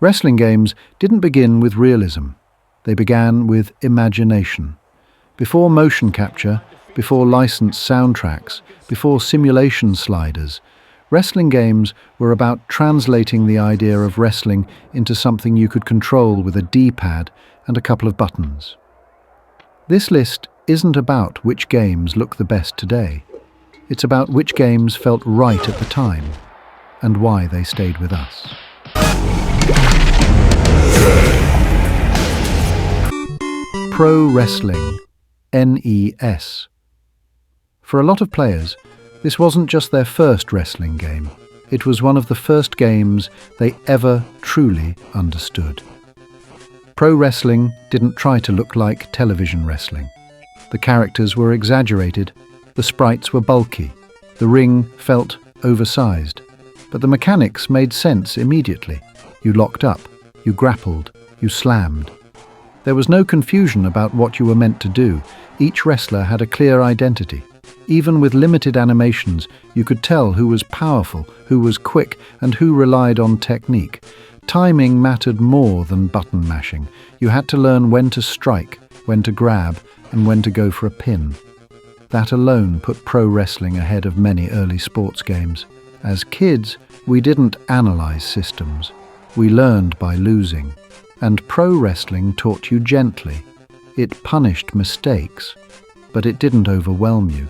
Wrestling games didn't begin with realism. They began with imagination. Before motion capture, before licensed soundtracks, before simulation sliders, wrestling games were about translating the idea of wrestling into something you could control with a D-pad and a couple of buttons. This list isn't about which games look the best today. It's about which games felt right at the time and why they stayed with us. Pro Wrestling, NES. For a lot of players, this wasn't just their first wrestling game. It was one of the first games they ever truly understood. Pro wrestling didn't try to look like television wrestling. The characters were exaggerated, the sprites were bulky, the ring felt oversized. But the mechanics made sense immediately. You locked up, you grappled, you slammed. There was no confusion about what you were meant to do. Each wrestler had a clear identity. Even with limited animations, you could tell who was powerful, who was quick, and who relied on technique. Timing mattered more than button mashing. You had to learn when to strike, when to grab, and when to go for a pin. That alone put pro wrestling ahead of many early sports games. As kids, we didn't analyze systems. We learned by losing. And pro wrestling taught you gently. It punished mistakes, but it didn't overwhelm you.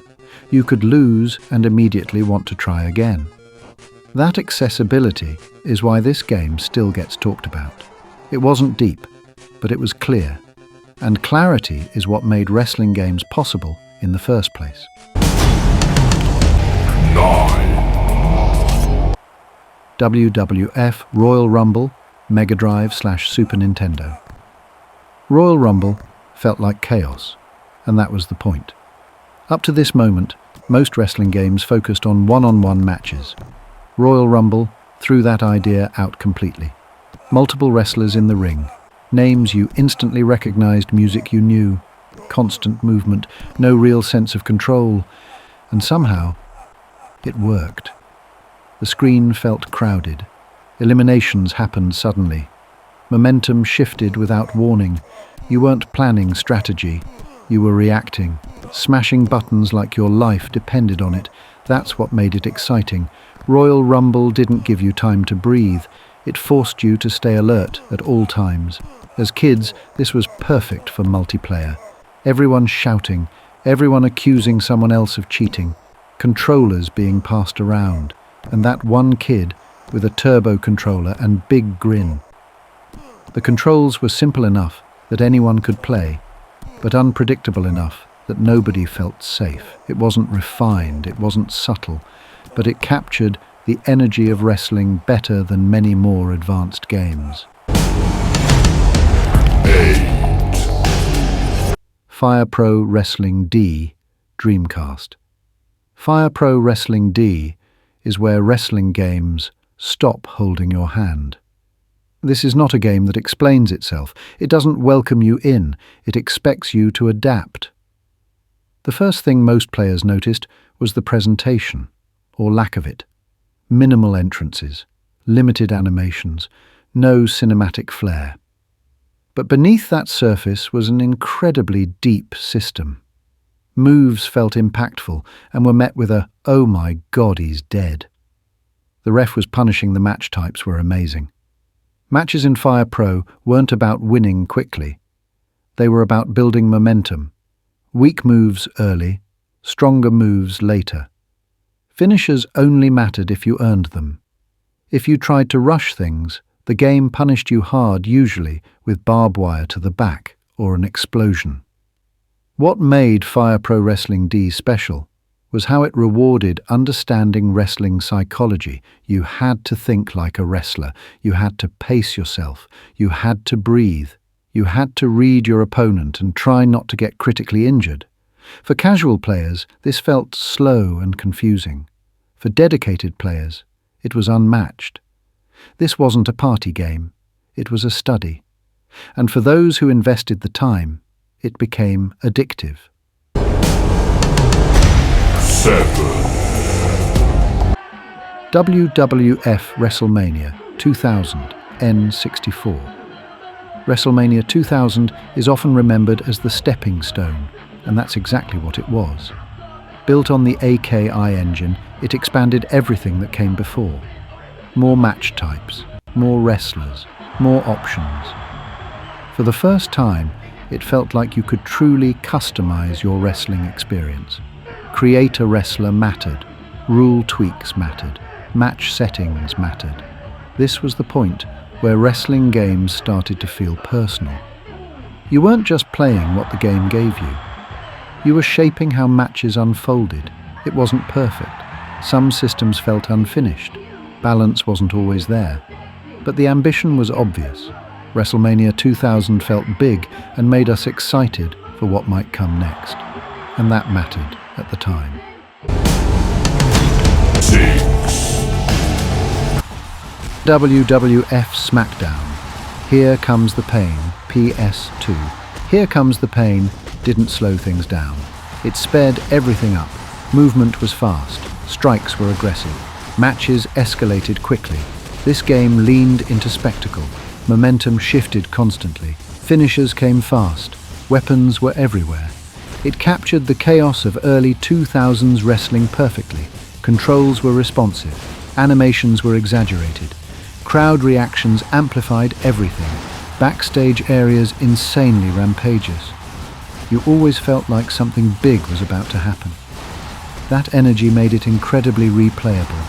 You could lose and immediately want to try again. That accessibility is why this game still gets talked about. It wasn't deep, but it was clear. And clarity is what made wrestling games possible in the first place. 9. WWF Royal Rumble, Mega Drive/Super Nintendo. Royal Rumble felt like chaos, and that was the point. Up to this moment, most wrestling games focused on one-on-one matches. Royal Rumble threw that idea out completely. Multiple wrestlers in the ring, names you instantly recognized, music you knew, constant movement, no real sense of control, and somehow it worked. The screen felt crowded. Eliminations happened suddenly. Momentum shifted without warning. You weren't planning strategy. You were reacting, smashing buttons like your life depended on it. That's what made it exciting. Royal Rumble didn't give you time to breathe. It forced you to stay alert at all times. As kids, this was perfect for multiplayer. Everyone shouting, everyone accusing someone else of cheating, controllers being passed around, and that one kid with a turbo controller and big grin. The controls were simple enough that anyone could play, but unpredictable enough that nobody felt safe. It wasn't refined, it wasn't subtle, but it captured the energy of wrestling better than many more advanced games. 8. Fire Pro Wrestling D, Dreamcast. Fire Pro Wrestling D is where wrestling games stop holding your hand. This is not a game that explains itself. It doesn't welcome you in. It expects you to adapt. The first thing most players noticed was the presentation, or lack of it. Minimal entrances, limited animations, no cinematic flair. But beneath that surface was an incredibly deep system. Moves felt impactful and were met with a, "Oh my God, he's dead." The ref was punishing the match types were amazing. Matches in Fire Pro weren't about winning quickly. They were about building momentum. Weak moves early, stronger moves later. Finishes only mattered if you earned them. If you tried to rush things, the game punished you hard, usually with barbed wire to the back or an explosion. What made Fire Pro Wrestling D special was how it rewarded understanding wrestling psychology. You had to think like a wrestler. You had to pace yourself. You had to breathe. You had to read your opponent and try not to get critically injured. For casual players, this felt slow and confusing. For dedicated players, it was unmatched. This wasn't a party game. It was a study. And for those who invested the time, it became addictive. 7. WWF WrestleMania 2000, N64. WrestleMania 2000 is often remembered as the stepping stone, and that's exactly what it was. Built on the AKI engine, it expanded everything that came before. More match types, more wrestlers, more options. For the first time, it felt like you could truly customize your wrestling experience. Create a wrestler mattered, rule tweaks mattered, match settings mattered. This was the point where wrestling games started to feel personal. You weren't just playing what the game gave you. You were shaping how matches unfolded. It wasn't perfect. Some systems felt unfinished. Balance wasn't always there. But the ambition was obvious. WrestleMania 2000 felt big and made us excited for what might come next. And that mattered at the time. 6. WWF SmackDown. Here Comes the Pain, PS2. Here Comes the Pain didn't slow things down. It sped everything up. Movement was fast. Strikes were aggressive. Matches escalated quickly. This game leaned into spectacle. Momentum shifted constantly. Finishers came fast. Weapons were everywhere. It captured the chaos of early 2000s wrestling perfectly. Controls were responsive. Animations were exaggerated. Crowd reactions amplified everything. Backstage areas insanely rampageous. You always felt like something big was about to happen. That energy made it incredibly replayable.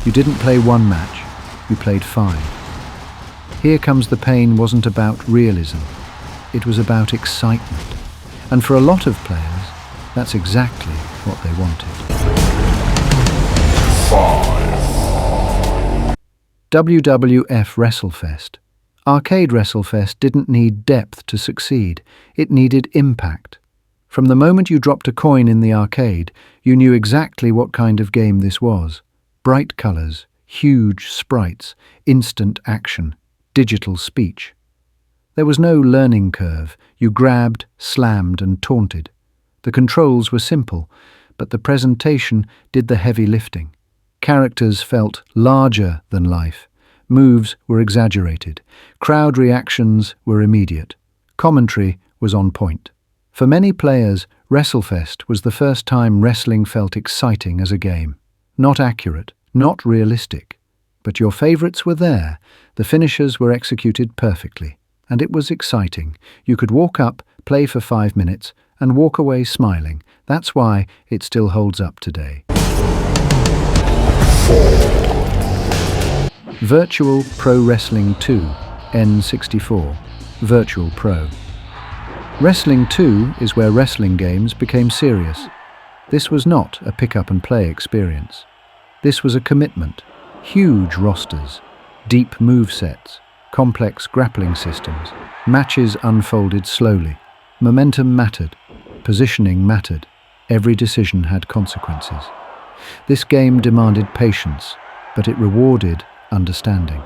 You didn't play one match, you played 5. Here Comes the Pain wasn't about realism. It was about excitement. And for a lot of players, that's exactly what they wanted. 5. WWF WrestleFest. Arcade WrestleFest didn't need depth to succeed. It needed impact. From the moment you dropped a coin in the arcade, you knew exactly what kind of game this was. Bright colors, huge sprites, instant action, digital speech. There was no learning curve. You grabbed, slammed, and taunted. The controls were simple, but the presentation did the heavy lifting. Characters felt larger than life. Moves were exaggerated. Crowd reactions were immediate. Commentary was on point. For many players, WrestleFest was the first time wrestling felt exciting as a game. Not accurate, not realistic. But your favorites were there. The finishers were executed perfectly. And it was exciting. You could walk up, play for 5 minutes, and walk away smiling. That's why it still holds up today. 4. Virtual Pro Wrestling 2, N64. Virtual Pro. Wrestling 2 is where wrestling games became serious. This was not a pick-up-and-play experience. This was a commitment. Huge rosters, deep movesets, complex grappling systems. Matches unfolded slowly. Momentum mattered. Positioning mattered. Every decision had consequences. This game demanded patience, but it rewarded understanding.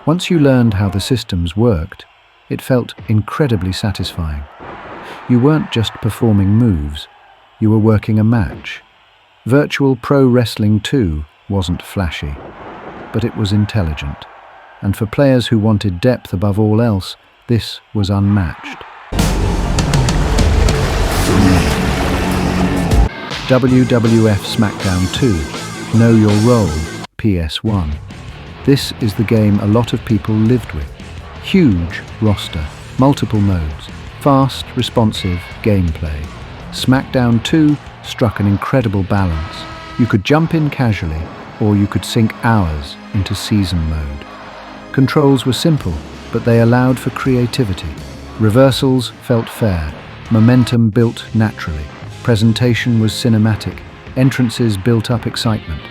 Once you learned how the systems worked, it felt incredibly satisfying. You weren't just performing moves, you were working a match. Virtual Pro Wrestling 2 wasn't flashy, but it was intelligent. And for players who wanted depth above all else, this was unmatched. 3. WWF SmackDown 2, Know Your Role, PS1. This is the game a lot of people lived with. Huge roster, multiple modes, fast, responsive gameplay. SmackDown 2 struck an incredible balance. You could jump in casually, or you could sink hours into season mode. Controls were simple, but they allowed for creativity. Reversals felt fair. Momentum built naturally. Presentation was cinematic. Entrances built up excitement.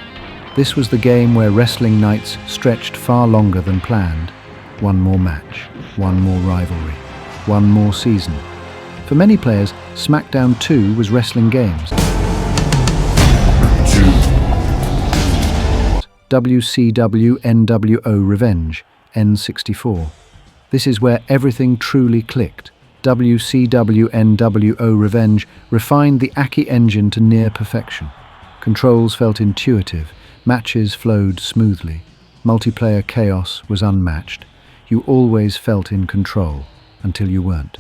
This was the game where wrestling nights stretched far longer than planned. One more match, one more rivalry, one more season. For many players, SmackDown 2 was wrestling games. 2. WCW NWO Revenge, N64. This is where everything truly clicked. WCW NWO Revenge refined the Aki engine to near perfection. Controls felt intuitive. Matches flowed smoothly. Multiplayer chaos was unmatched. You always felt in control, until you weren't.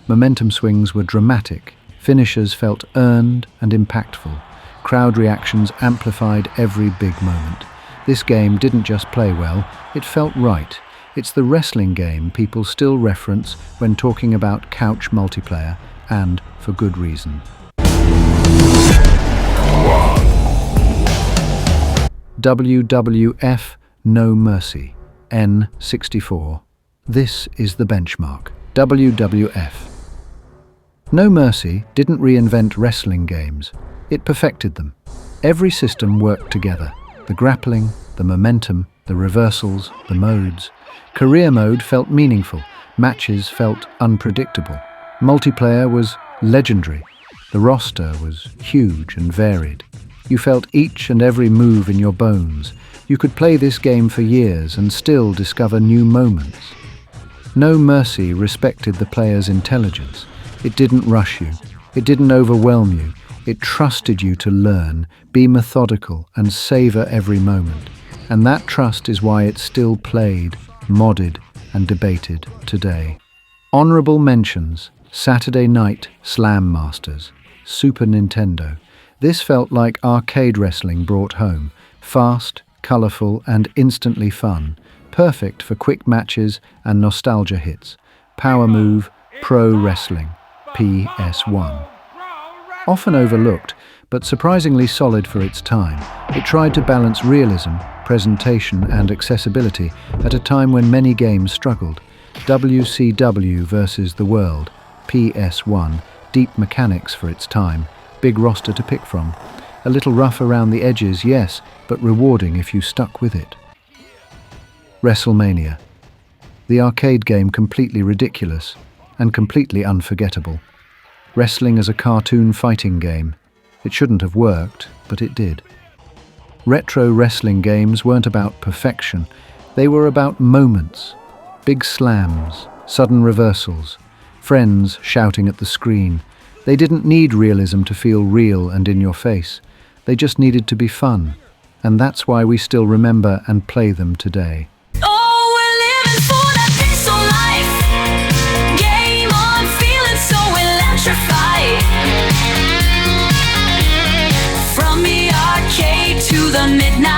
Momentum swings were dramatic. Finishes felt earned and impactful. Crowd reactions amplified every big moment. This game didn't just play well, it felt right. It's the wrestling game people still reference when talking about couch multiplayer, and for good reason. WWF No Mercy, N64. This is the benchmark. WWF. No Mercy didn't reinvent wrestling games, it perfected them. Every system worked together. The grappling, the momentum, the reversals, the modes. Career mode felt meaningful, matches felt unpredictable. Multiplayer was legendary. The roster was huge and varied. You felt each and every move in your bones. You could play this game for years and still discover new moments. No Mercy respected the player's intelligence. It didn't rush you. It didn't overwhelm you. It trusted you to learn, be methodical, and savor every moment. And that trust is why it's still played, modded, and debated today. Honorable mentions: Saturday Night Slam Masters, Super Nintendo. This felt like arcade wrestling brought home. Fast, colorful, and instantly fun. Perfect for quick matches and nostalgia hits. Power Move, Pro Wrestling, PS1. Often overlooked, but surprisingly solid for its time, it tried to balance realism, presentation, and accessibility at a time when many games struggled. WCW vs. the World, PS1, deep mechanics for its time, big roster to pick from. A little rough around the edges, yes, but rewarding if you stuck with it. WrestleMania. The arcade game completely ridiculous and completely unforgettable. Wrestling as a cartoon fighting game. It shouldn't have worked, but it did. Retro wrestling games weren't about perfection. They were about moments. Big slams, sudden reversals, friends shouting at the screen. They didn't need realism to feel real and in your face. They just needed to be fun. And that's why we still remember and play them today. From the arcade to the midnight